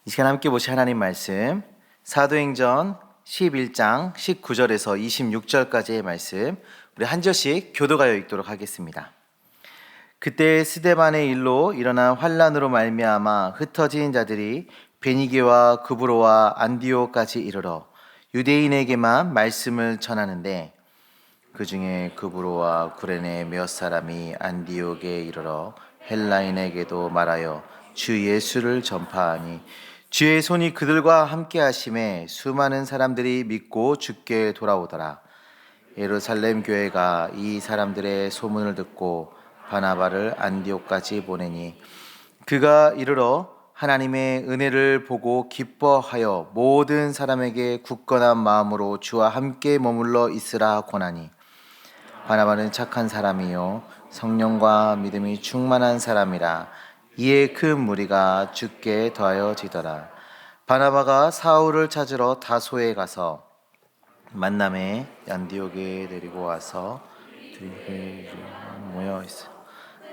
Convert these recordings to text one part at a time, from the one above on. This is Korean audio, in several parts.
이 시간 함께 보실 하나님 말씀 사도행전 11장 19절에서 26절까지의 말씀 우리 한 절씩 교도하여 읽도록 하겠습니다. 그때 스데반의 일로 일어난 환란으로 말미암아 흩어진 자들이 베니게와 구브로와 안디오까지 이르러 유대인에게만 말씀을 전하는데 그 중에 구브로와 구레네 몇 사람이 안디옥에 이르러 헬라인에게도 말하여 주 예수를 전파하니 주의 손이 그들과 함께 하심에 수많은 사람들이 믿고 주께 돌아오더라. 예루살렘 교회가 이 사람들의 소문을 듣고 바나바를 안디옥까지 보내니 그가 이르러 하나님의 은혜를 보고 기뻐하여 모든 사람에게 굳건한 마음으로 주와 함께 머물러 있으라 권하니 바나바는 착한 사람이요 성령과 믿음이 충만한 사람이라. 이에 큰 무리가 주께 더하여지더라. 바나바가 사울을 찾으러 다소에 가서 만남에 안디옥에 데리고 와서 모여 있어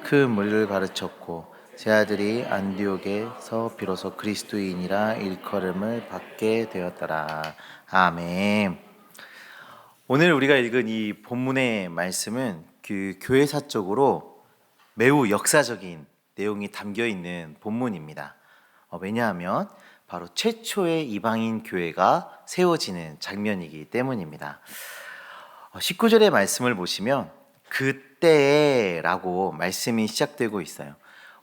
큰 무리를 가르쳤고 제자들이 안디옥에서 비로소 그리스도인이라 일컬음을 받게 되었더라. 아멘. 오늘 우리가 읽은 이 본문의 말씀은 그 교회사적으로 매우 역사적인 내용이 담겨 있는 본문입니다. 왜냐하면 바로 최초의 이방인 교회가 세워지는 장면이기 때문입니다. 19절의 말씀을 보시면 그때라고 말씀이 시작되고 있어요.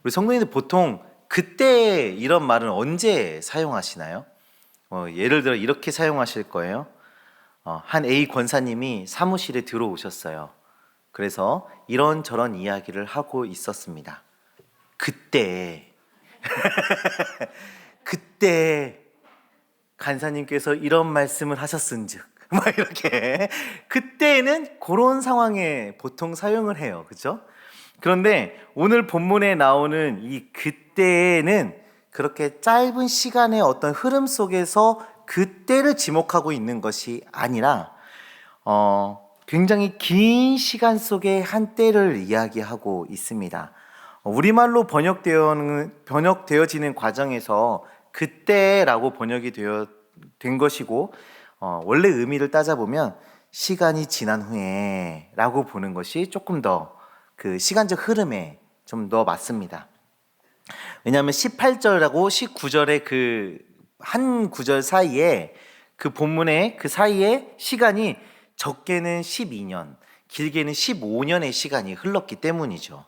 우리 성도님들 보통 그때 이런 말은 언제 사용하시나요? 예를 들어 이렇게 사용하실 거예요. 한 A 권사님이 사무실에 들어오셨어요. 그래서 이런저런 이야기를 하고 있었습니다. 그때 그때 간사님께서 이런 말씀을 하셨은즉 막 이렇게 그때는 그런 상황에 보통 사용을 해요. 그렇죠? 그런데 오늘 본문에 나오는 이 그때는 그렇게 짧은 시간의 어떤 흐름 속에서 그때를 지목하고 있는 것이 아니라 굉장히 긴 시간 속의 한 때를 이야기하고 있습니다. 우리말로 번역되어지는 과정에서 그때라고 번역이 된 것이고 원래 의미를 따져보면 시간이 지난 후에 라고 보는 것이 조금 더 그 시간적 흐름에 좀 더 맞습니다. 왜냐하면 18절하고 19절의 그 한 구절 사이에 그 본문의 그 사이에 시간이 적게는 12년, 길게는 15년의 시간이 흘렀기 때문이죠.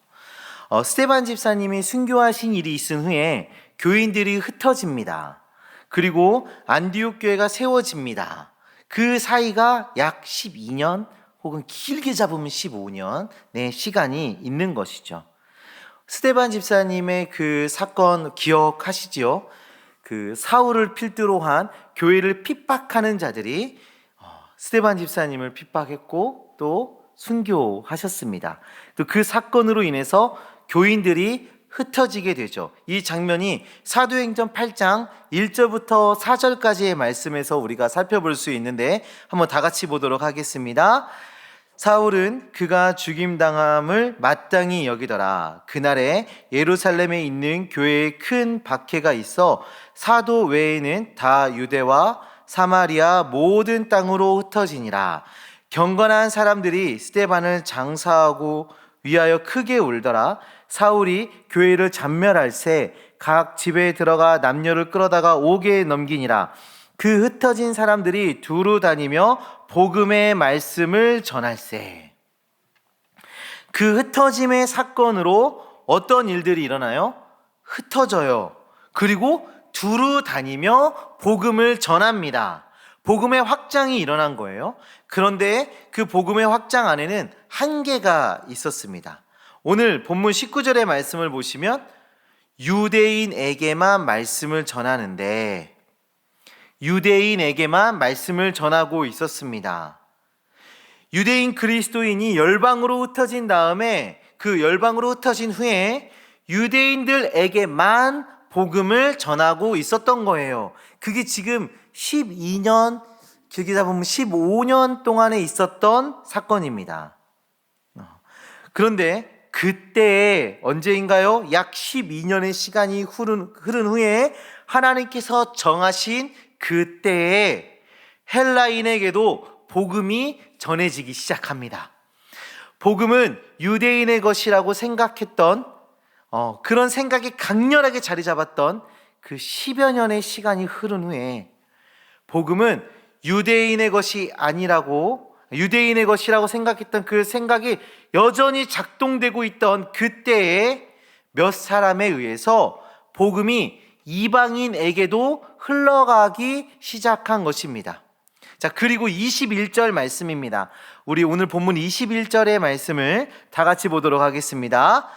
스데반 집사님이 순교하신 일이 있은 후에 교인들이 흩어집니다. 그리고 안디옥 교회가 세워집니다. 그 사이가 약 12년 혹은 길게 잡으면 15년의 시간이 있는 것이죠. 스데반 집사님의 그 사건 기억하시지요? 그 사울을 필두로 한 교회를 핍박하는 자들이 스데반 집사님을 핍박했고 또 순교하셨습니다. 또 그 사건으로 인해서 교인들이 흩어지게 되죠. 이 장면이 사도행전 8장 1절부터 4절까지의 말씀에서 우리가 살펴볼 수 있는데 한번 다 같이 보도록 하겠습니다. 사울은 그가 죽임당함을 마땅히 여기더라. 그날에 예루살렘에 있는 교회에 큰 박해가 있어 사도 외에는 다 유대와 사마리아 모든 땅으로 흩어지니라. 경건한 사람들이 스데반을 장사하고 위하여 크게 울더라. 사울이 교회를 잔멸할새 각 집에 들어가 남녀를 끌어다가 옥에 넘기니라. 그 흩어진 사람들이 두루 다니며 복음의 말씀을 전할새. 그 흩어짐의 사건으로 어떤 일들이 일어나요? 흩어져요. 그리고 두루 다니며 복음을 전합니다. 복음의 확장이 일어난 거예요. 그런데 그 복음의 확장 안에는 한계가 있었습니다. 오늘 본문 19절의 말씀을 보시면 유대인에게만 말씀을 전하는데 유대인에게만 말씀을 전하고 있었습니다. 유대인 그리스도인이 열방으로 흩어진 다음에 그 열방으로 흩어진 후에 유대인들에게만 복음을 전하고 있었던 거예요. 그게 지금 12년, 길게 잡으면 15년 동안에 있었던 사건입니다. 그런데 그때 언제인가요? 약 12년의 시간이 흐른 후에 하나님께서 정하신 그때에 헬라인에게도 복음이 전해지기 시작합니다. 복음은 유대인의 것이라고 생각했던 그런 생각이 강렬하게 자리 잡았던 그 10여 년의 시간이 흐른 후에 복음은 유대인의 것이라고 생각했던 그 생각이 여전히 작동되고 있던 그때에 몇 사람에 의해서 복음이 이방인에게도 흘러가기 시작한 것입니다. 자, 그리고 21절 말씀입니다. 우리 오늘 본문 21절의 말씀을 다 같이 보도록 하겠습니다.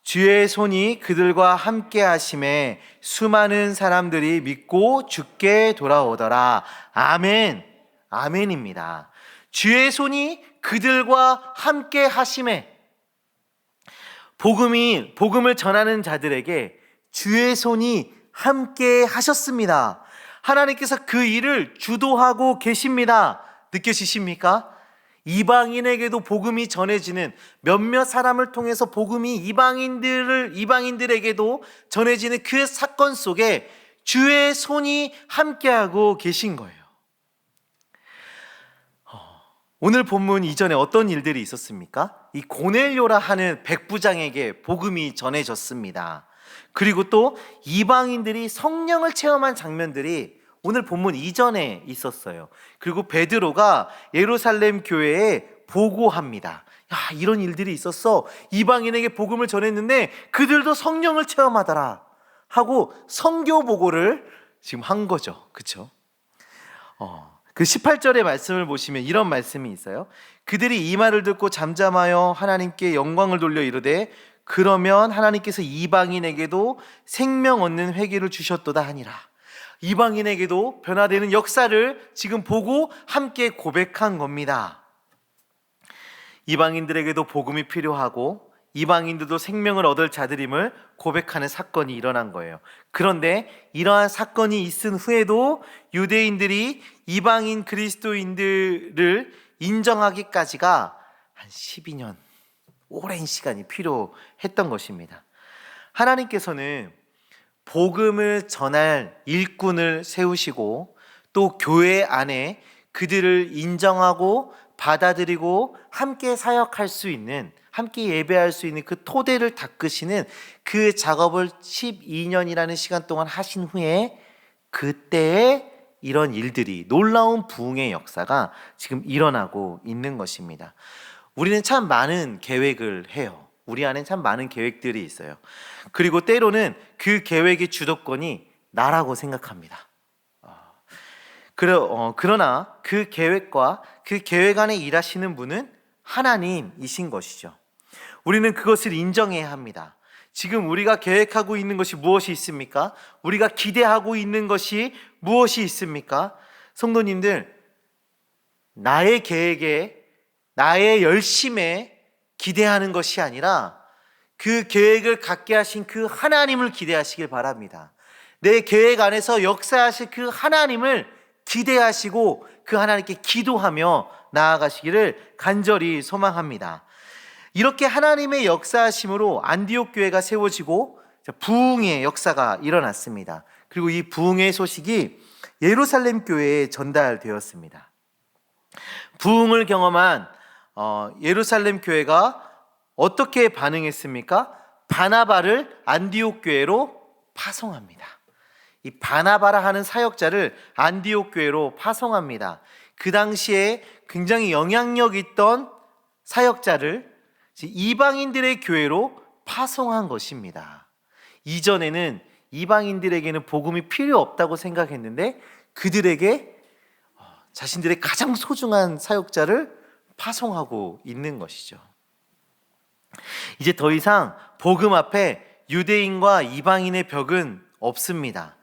주의 손이 그들과 함께 하심에 수많은 사람들이 믿고 주께 돌아오더라. 아멘. 아멘입니다. 주의 손이 그들과 함께 하심에, 복음을 전하는 자들에게 주의 손이 함께 하셨습니다. 하나님께서 그 일을 주도하고 계십니다. 느껴지십니까? 이방인에게도 복음이 전해지는, 몇몇 사람을 통해서 복음이 이방인들에게도 전해지는 그 사건 속에 주의 손이 함께하고 계신 거예요. 오늘 본문 이전에 어떤 일들이 있었습니까? 이 고넬료라 하는 백부장에게 복음이 전해졌습니다. 그리고 또 이방인들이 성령을 체험한 장면들이 오늘 본문 이전에 있었어요. 그리고 베드로가 예루살렘 교회에 보고합니다. 야, 이런 일들이 있었어. 이방인에게 복음을 전했는데 그들도 성령을 체험하더라 하고 선교 보고를 지금 한 거죠. 그렇죠? 그 18절의 말씀을 보시면 이런 말씀이 있어요. 그들이 이 말을 듣고 잠잠하여 하나님께 영광을 돌려 이르되 그러면 하나님께서 이방인에게도 생명 얻는 회개를 주셨도다 하니라. 이방인에게도 변화되는 역사를 지금 보고 함께 고백한 겁니다. 이방인들에게도 복음이 필요하고 이방인들도 생명을 얻을 자들임을 고백하는 사건이 일어난 거예요. 그런데 이러한 사건이 있은 후에도 유대인들이 이방인 그리스도인들을 인정하기까지가 한 12년, 오랜 시간이 필요했던 것입니다. 하나님께서는 복음을 전할 일꾼을 세우시고 또 교회 안에 그들을 인정하고 받아들이고 함께 사역할 수 있는, 함께 예배할 수 있는 그 토대를 닦으시는 그 작업을 12년이라는 시간 동안 하신 후에 그때에 이런 일들이, 놀라운 부흥의 역사가 지금 일어나고 있는 것입니다. 우리는 참 많은 계획을 해요. 우리 안에 참 많은 계획들이 있어요. 그리고 때로는 그 계획의 주도권이 나라고 생각합니다. 그러나 그 계획과 그 계획 안에 일하시는 분은 하나님이신 것이죠. 우리는 그것을 인정해야 합니다. 지금 우리가 계획하고 있는 것이 무엇이 있습니까? 우리가 기대하고 있는 것이 무엇이 있습니까? 성도님들, 나의 계획에, 나의 열심에 기대하는 것이 아니라 그 계획을 갖게 하신 그 하나님을 기대하시길 바랍니다. 내 계획 안에서 역사하실 그 하나님을 기대하시고 그 하나님께 기도하며 나아가시기를 간절히 소망합니다. 이렇게 하나님의 역사하심으로 안디옥 교회가 세워지고 부흥의 역사가 일어났습니다. 그리고 이 부흥의 소식이 예루살렘 교회에 전달되었습니다. 부흥을 경험한 예루살렘 교회가 어떻게 반응했습니까? 바나바를 안디옥 교회로 파송합니다. 이 바나바라 하는 사역자를 안디옥 교회로 파송합니다. 그 당시에 굉장히 영향력 있던 사역자를 이방인들의 교회로 파송한 것입니다. 이전에는 이방인들에게는 복음이 필요 없다고 생각했는데 그들에게 자신들의 가장 소중한 사역자를 파송하고 있는 것이죠. 이제 더 이상 복음 앞에 유대인과 이방인의 벽은 없습니다.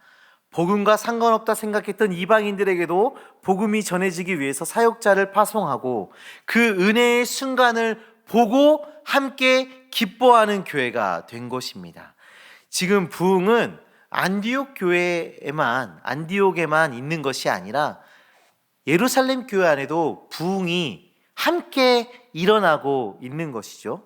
복음과 상관없다 생각했던 이방인들에게도 복음이 전해지기 위해서 사역자를 파송하고 그 은혜의 순간을 보고 함께 기뻐하는 교회가 된 것입니다. 지금 부흥은 안디옥에만 있는 것이 아니라 예루살렘 교회 안에도 부흥이 함께 일어나고 있는 것이죠.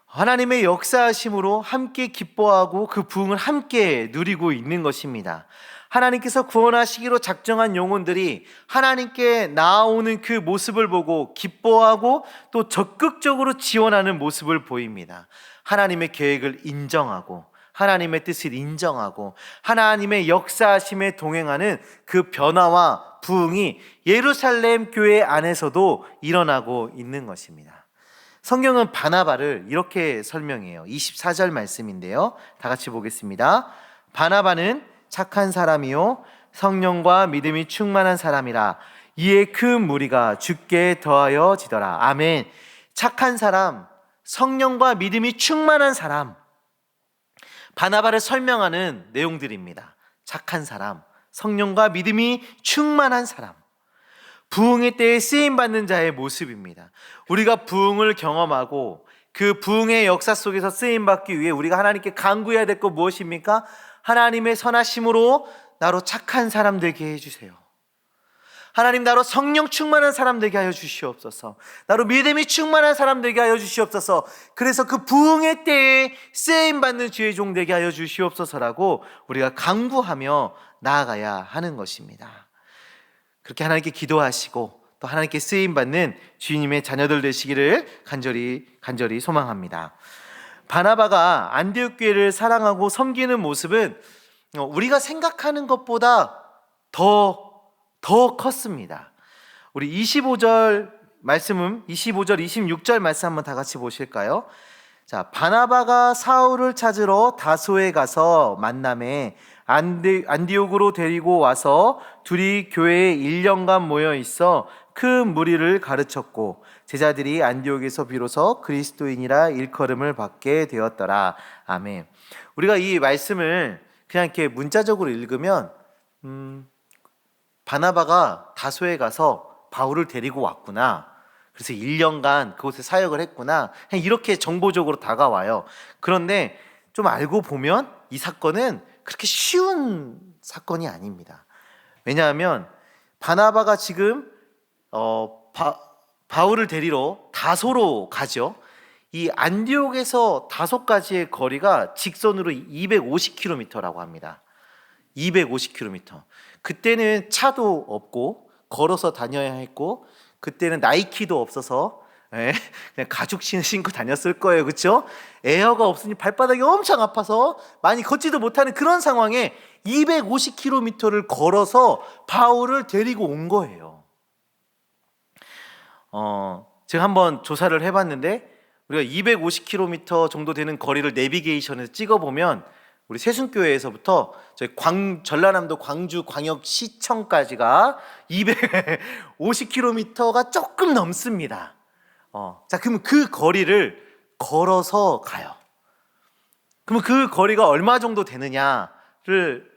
하나님의 역사하심으로 함께 기뻐하고 그 부흥을 함께 누리고 있는 것입니다. 하나님께서 구원하시기로 작정한 영혼들이 하나님께 나아오는 그 모습을 보고 기뻐하고 또 적극적으로 지원하는 모습을 보입니다. 하나님의 계획을 인정하고 하나님의 뜻을 인정하고 하나님의 역사하심에 동행하는 그 변화와 부흥이 예루살렘 교회 안에서도 일어나고 있는 것입니다. 성경은 바나바를 이렇게 설명해요. 24절 말씀인데요, 다 같이 보겠습니다. 바나바는 착한 사람이요 성령과 믿음이 충만한 사람이라 이에 큰 무리가 주께 더하여 지더라. 아멘. 착한 사람, 성령과 믿음이 충만한 사람, 바나바를 설명하는 내용들입니다. 착한 사람, 성령과 믿음이 충만한 사람, 부흥의 때에 쓰임받는 자의 모습입니다. 우리가 부흥을 경험하고 그 부흥의 역사 속에서 쓰임받기 위해 우리가 하나님께 간구해야 될 것 무엇입니까? 하나님의 선하심으로 나로 착한 사람 되게 해주세요. 하나님, 나로 성령 충만한 사람 되게 하여 주시옵소서. 나로 믿음이 충만한 사람 되게 하여 주시옵소서. 그래서 그 부흥의 때에 쓰임받는 주의 종 되게 하여 주시옵소서라고 우리가 간구하며 나아가야 하는 것입니다. 그렇게 하나님께 기도하시고 또 하나님께 쓰임받는 주님의 자녀들 되시기를 간절히 소망합니다. 바나바가 안디옥 교회를 사랑하고 섬기는 모습은 우리가 생각하는 것보다 더 컸습니다. 우리 25절 26절 말씀 한번 다 같이 보실까요? 자, 바나바가 사울을 찾으러 다소에 가서 만남에 안디옥으로 데리고 와서 둘이 교회에 1년간 모여 있어 큰 무리를 가르쳤고 제자들이 안디옥에서 비로소 그리스도인이라 일컬음을 받게 되었더라. 아멘. 우리가 이 말씀을 그냥 이렇게 문자적으로 읽으면 바나바가 다소에 가서 바울을 데리고 왔구나, 그래서 1년간 그곳에 사역을 했구나, 이렇게 정보적으로 다가와요. 그런데 좀 알고 보면 이 사건은 그렇게 쉬운 사건이 아닙니다. 왜냐하면 바나바가 지금 바울을 데리러 다소로 가죠. 이 안디옥에서 다소까지의 거리가 직선으로 250km라고 합니다. 250km. 그때는 차도 없고 걸어서 다녀야 했고 그때는 나이키도 없어서 그냥 가죽 신고 다녔을 거예요. 그렇죠? 에어가 없으니 발바닥이 엄청 아파서 많이 걷지도 못하는 그런 상황에 250km를 걸어서 바울을 데리고 온 거예요. 제가 한번 조사를 해봤는데 우리가 250km 정도 되는 거리를 내비게이션에서 찍어보면 우리 세순교회에서부터 저희 전라남도 광주 광역시청까지가 250km가 조금 넘습니다. 자, 그러면 그 거리를 걸어서 가요. 그러면 그 거리가 얼마 정도 되느냐를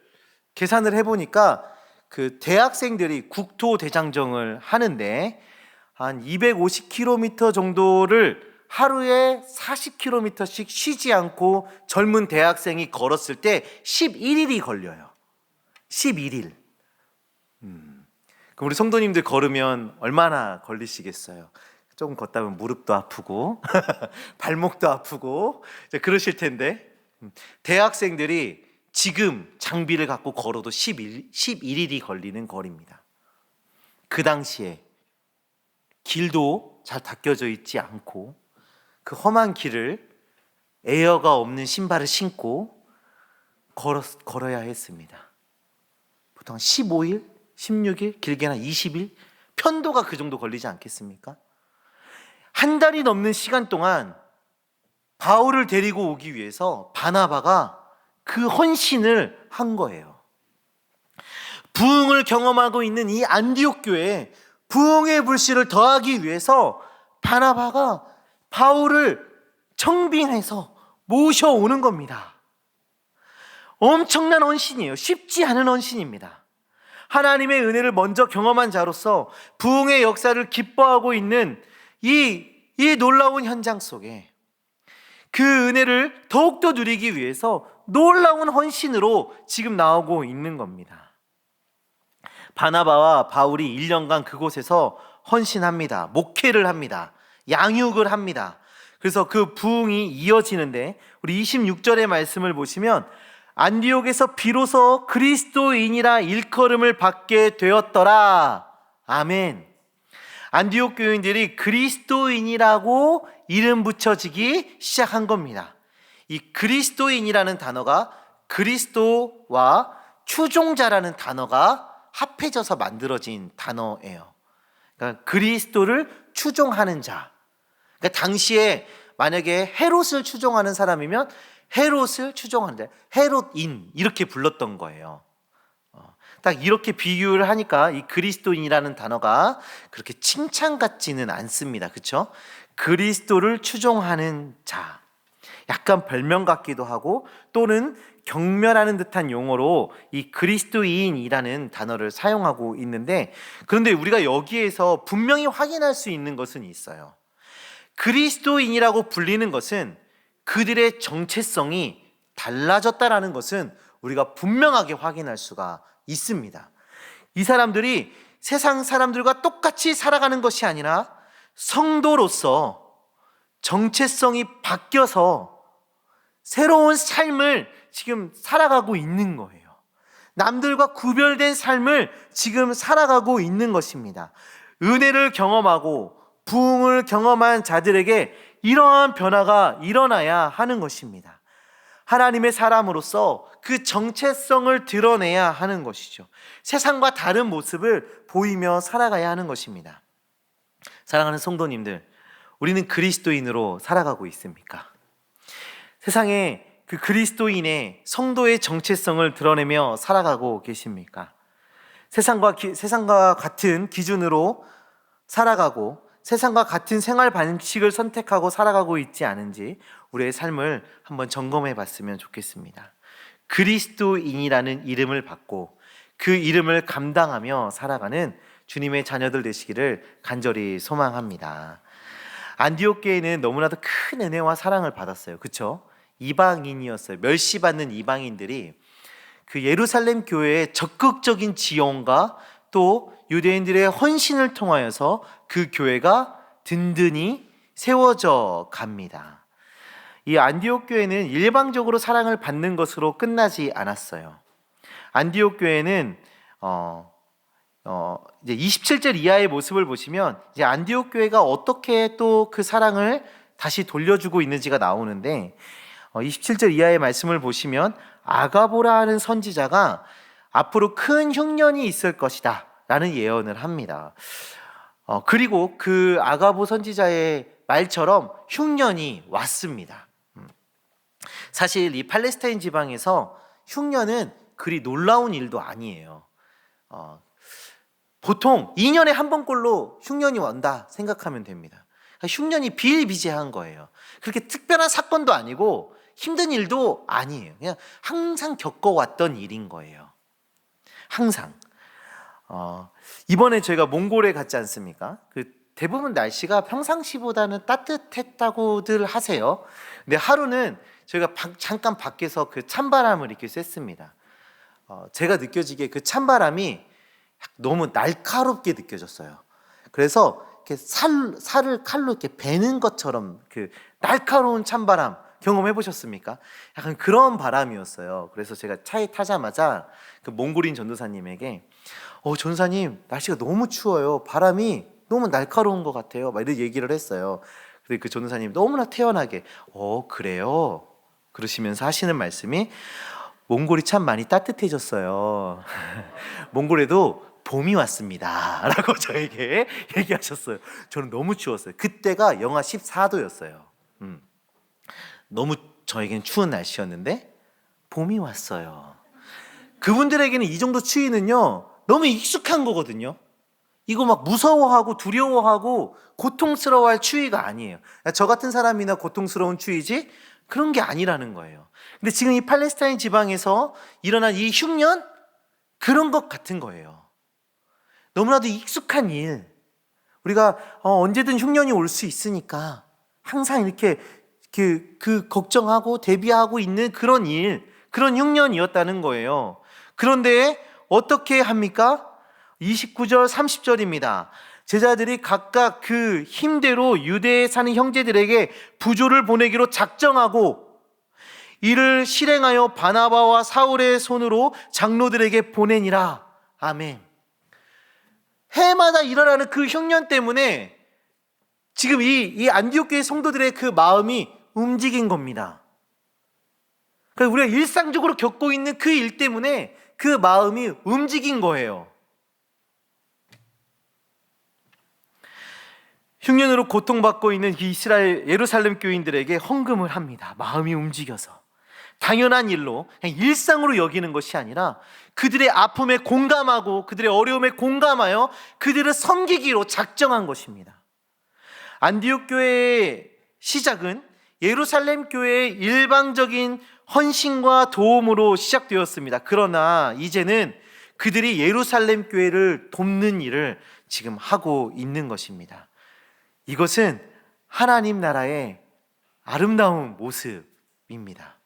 계산을 해보니까 그 대학생들이 국토대장정을 하는데 한 250km 정도를 하루에 40km씩 쉬지 않고 젊은 대학생이 걸었을 때 11일이 걸려요. 11일. 그럼 우리 성도님들 걸으면 얼마나 걸리시겠어요? 조금 걷다 보면 무릎도 아프고 발목도 아프고 그러실 텐데 대학생들이 지금 장비를 갖고 걸어도 11일이 걸리는 거리입니다. 그 당시에 길도 잘 닦여져 있지 않고 그 험한 길을 에어가 없는 신발을 신고 걸어야 했습니다. 보통 15일, 16일, 길게는 20일, 편도가 그 정도 걸리지 않겠습니까? 한 달이 넘는 시간 동안 바울을 데리고 오기 위해서 바나바가 그 헌신을 한 거예요. 부흥을 경험하고 있는 이 안디옥 교회에 부흥의 불씨를 더하기 위해서 바나바가 바울을 청빙해서 모셔오는 겁니다. 엄청난 헌신이에요. 쉽지 않은 헌신입니다. 하나님의 은혜를 먼저 경험한 자로서 부흥의 역사를 기뻐하고 있는 이 놀라운 현장 속에 그 은혜를 더욱더 누리기 위해서 놀라운 헌신으로 지금 나오고 있는 겁니다. 바나바와 바울이 1년간 그곳에서 헌신합니다. 목회를 합니다. 양육을 합니다. 그래서 그 부흥이 이어지는데 우리 26절의 말씀을 보시면 안디옥에서 비로소 그리스도인이라 일컬음을 받게 되었더라. 아멘. 안디옥 교인들이 그리스도인이라고 이름 붙여지기 시작한 겁니다. 이 그리스도인이라는 단어가 그리스도와 추종자라는 단어가 합해져서 만들어진 단어예요. 그러니까 그리스도를 추종하는 자. 그러니까 당시에 만약에 헤롯을 추종하는 사람이면 헤롯을 추종하는 자, 헤롯인 이렇게 불렀던 거예요. 딱 이렇게 비유를 하니까 이 그리스도인이라는 단어가 그렇게 칭찬 같지는 않습니다. 그렇죠? 그리스도를 추종하는 자. 약간 별명 같기도 하고 또는 경멸하는 듯한 용어로 이 그리스도인이라는 단어를 사용하고 있는데, 그런데 우리가 여기에서 분명히 확인할 수 있는 것은 있어요. 그리스도인이라고 불리는 것은 그들의 정체성이 달라졌다라는 것은 우리가 분명하게 확인할 수가 있습니다. 이 사람들이 세상 사람들과 똑같이 살아가는 것이 아니라 성도로서 정체성이 바뀌어서 새로운 삶을 지금 살아가고 있는 거예요. 남들과 구별된 삶을 지금 살아가고 있는 것입니다. 은혜를 경험하고 부흥을 경험한 자들에게 이러한 변화가 일어나야 하는 것입니다. 하나님의 사람으로서 그 정체성을 드러내야 하는 것이죠. 세상과 다른 모습을 보이며 살아가야 하는 것입니다. 사랑하는 성도님들, 우리는 그리스도인으로 살아가고 있습니까? 세상에 그 그리스도인의 성도의 정체성을 드러내며 살아가고 계십니까? 세상과 같은 기준으로 살아가고 세상과 같은 생활 방식을 선택하고 살아가고 있지 않은지 우리의 삶을 한번 점검해 봤으면 좋겠습니다. 그리스도인이라는 이름을 받고 그 이름을 감당하며 살아가는 주님의 자녀들 되시기를 간절히 소망합니다. 안디옥 교회는 너무나도 큰 은혜와 사랑을 받았어요. 그렇죠? 이방인이었어요. 멸시받는 이방인들이 그 예루살렘 교회의 적극적인 지원과 또 유대인들의 헌신을 통하여서 그 교회가 든든히 세워져 갑니다. 이 안디옥 교회는 일방적으로 사랑을 받는 것으로 끝나지 않았어요. 안디옥 교회는 이제 27절 이하의 모습을 보시면 이제 안디옥 교회가 어떻게 또 그 사랑을 다시 돌려주고 있는지가 나오는데, 27절 이하의 말씀을 보시면 아가보라 하는 선지자가 앞으로 큰 흉년이 있을 것이다 라는 예언을 합니다. 그리고 그 아가보 선지자의 말처럼 흉년이 왔습니다. 사실 이 팔레스타인 지방에서 흉년은 그리 놀라운 일도 아니에요. 보통 2년에 한 번꼴로 흉년이 온다 생각하면 됩니다. 흉년이 비일비재한 거예요. 그렇게 특별한 사건도 아니고 힘든 일도 아니에요. 그냥 항상 겪어왔던 일인 거예요. 항상. 이번에 저희가 몽골에 갔지 않습니까? 대부분 날씨가 평상시보다는 따뜻했다고들 하세요. 근데 하루는 저희가 잠깐 밖에서 그 찬바람을 이렇게 쐈습니다. 제가 느껴지기에 그 찬바람이 너무 날카롭게 느껴졌어요. 그래서 이렇게 살을 칼로 이렇게 베는 것처럼 그 날카로운 찬바람 경험해 보셨습니까? 약간 그런 바람이었어요. 그래서 제가 차에 타자마자 그 몽골인 전도사님에게 전도사님, 날씨가 너무 추워요. 바람이 너무 날카로운 것 같아요. 막 이런 얘기를 했어요. 근데 그 전도사님 너무나 태연하게 그래요? 그러시면서 하시는 말씀이 몽골이 참 많이 따뜻해졌어요. 몽골에도 봄이 왔습니다 라고 저에게 얘기하셨어요. 저는 너무 추웠어요. 그때가 영하 14도였어요. 너무 저에겐 추운 날씨였는데 봄이 왔어요. 그분들에게는 이 정도 추위는요 너무 익숙한 거거든요. 이거 막 무서워하고 두려워하고 고통스러워할 추위가 아니에요. 저 같은 사람이나 고통스러운 추위지 그런 게 아니라는 거예요. 근데 지금 이 팔레스타인 지방에서 일어난 이 흉년, 그런 것 같은 거예요. 너무나도 익숙한 일. 우리가 언제든 흉년이 올 수 있으니까 항상 이렇게 그 걱정하고 대비하고 있는 그런 일, 그런 흉년이었다는 거예요. 그런데 어떻게 합니까? 29절 30절입니다. 제자들이 각각 그 힘대로 유대에 사는 형제들에게 부조를 보내기로 작정하고 이를 실행하여 바나바와 사울의 손으로 장로들에게 보내니라. 아멘. 해마다 일어나는 그 흉년 때문에 지금 이 안디옥 교회 성도들의 그 마음이 움직인 겁니다. 그러니까 우리가 일상적으로 겪고 있는 그 일 때문에 그 마음이 움직인 거예요. 흉년으로 고통받고 있는 이스라엘 예루살렘 교인들에게 헌금을 합니다. 마음이 움직여서. 당연한 일로 그냥 일상으로 여기는 것이 아니라 그들의 아픔에 공감하고 그들의 어려움에 공감하여 그들을 섬기기로 작정한 것입니다. 안디옥 교회의 시작은 예루살렘 교회의 일방적인 헌신과 도움으로 시작되었습니다. 그러나 이제는 그들이 예루살렘 교회를 돕는 일을 지금 하고 있는 것입니다. 이것은 하나님 나라의 아름다운 모습입니다.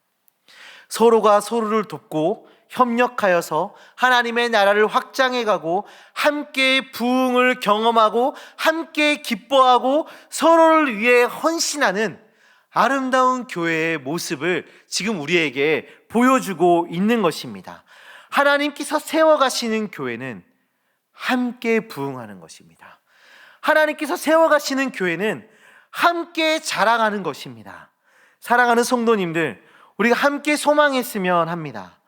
서로가 서로를 돕고 협력하여서 하나님의 나라를 확장해가고 함께 부흥을 경험하고 함께 기뻐하고 서로를 위해 헌신하는 아름다운 교회의 모습을 지금 우리에게 보여주고 있는 것입니다. 하나님께서 세워가시는 교회는 함께 부흥하는 것입니다. 하나님께서 세워가시는 교회는 함께 자랑하는 것입니다. 사랑하는 성도님들, 우리가 함께 소망했으면 합니다.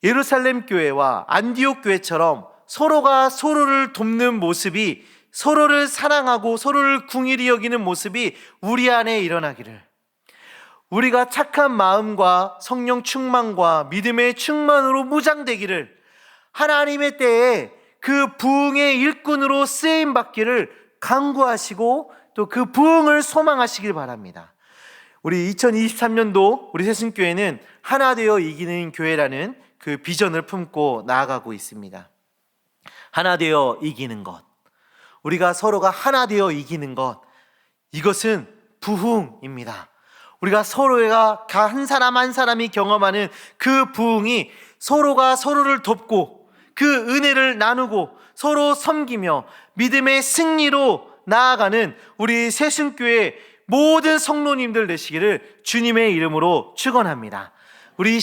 예루살렘 교회와 안디옥 교회처럼 서로가 서로를 돕는 모습이, 서로를 사랑하고 서로를 궁일이 여기는 모습이 우리 안에 일어나기를, 우리가 착한 마음과 성령 충만과 믿음의 충만으로 무장되기를, 하나님의 때에 그 부흥의 일꾼으로 쓰임 받기를 간구하시고 또 그 부흥을 소망하시길 바랍니다. 우리 2023년도 우리 새순교회는 하나 되어 이기는 교회라는 그 비전을 품고 나아가고 있습니다. 하나 되어 이기는 것, 우리가 서로가 하나 되어 이기는 것, 이것은 부흥입니다. 우리가 서로가 한 사람 한 사람이 경험하는 그 부흥이 서로가 서로를 돕고 그 은혜를 나누고 서로 섬기며 믿음의 승리로 나아가는 우리 새순교회 모든 성도님들 되시기를 주님의 이름으로 축원합니다. 우리